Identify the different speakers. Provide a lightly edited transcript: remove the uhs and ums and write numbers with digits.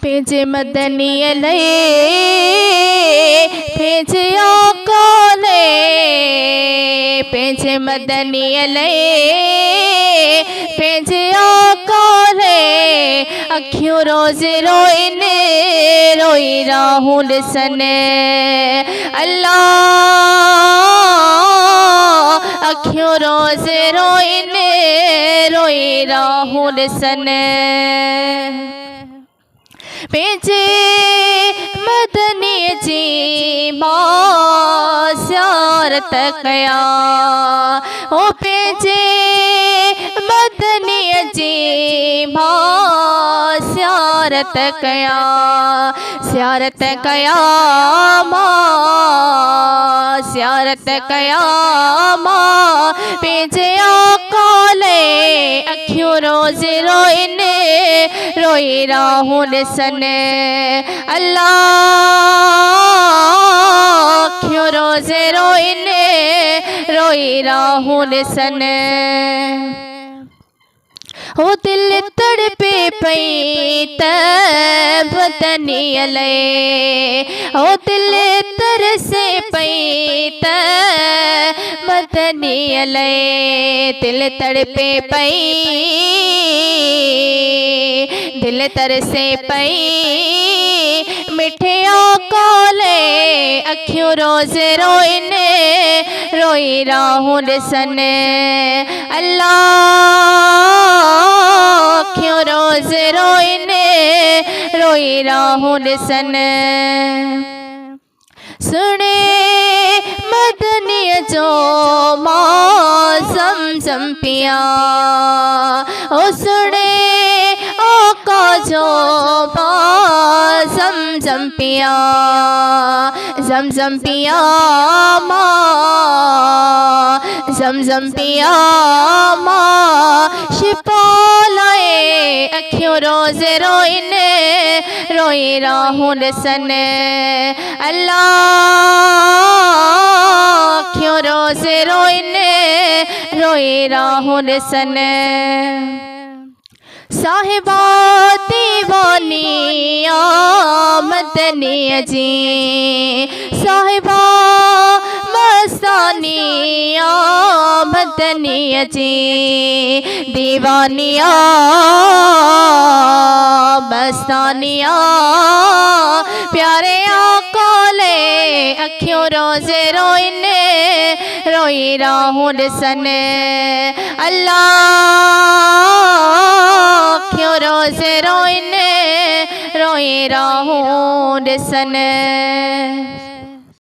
Speaker 1: भेजे मदनी लए भेजे कोले भेजे मदनी लए भेजे कोले अखियों रोज रोइने रोई राहुल सने अल्लाह अखियों रोज रोइने रोई राहुल सने भेजे मदनी जी मां ज़ियारत कया ओ भेजे मदनी जी मां ज़ियारत कया मां ज़ियारत कया मां भेजे कोले अखियों रोज रोइने रोई राहुल सने अल्लाह अखियों रोज रोइने रोई राहुल सने ओ दिल तड़पे पई त बदनी लए ओ दिल तरसे पई त बदनी लए दिल तड़पे पई दिल तरसे पई मिठे कोले अखियों रोज रोइने रोई राहुल सने अल्लाह अखियों रोज रोइने रोई राहुल सने सुने मदनी जो मौसम पिया ओ सुने ओ को जो मौसम पिया जमजम पिया माँ जमजम पिया माँ शिपा लाए अखियों रोज रोइने रोई राहुल सने अल्लाह अखियों रोज रोइने रोई राहुल सने साहिबा दीवानी मदनी जी साहिबा मस्तानी मदनी जी दीवानिया मस्तानिया प्यारे कोले अखियों रोज रोइने रोई राहुल सने अल्लाह अखियों रोज रोइने रोई राहुल सने।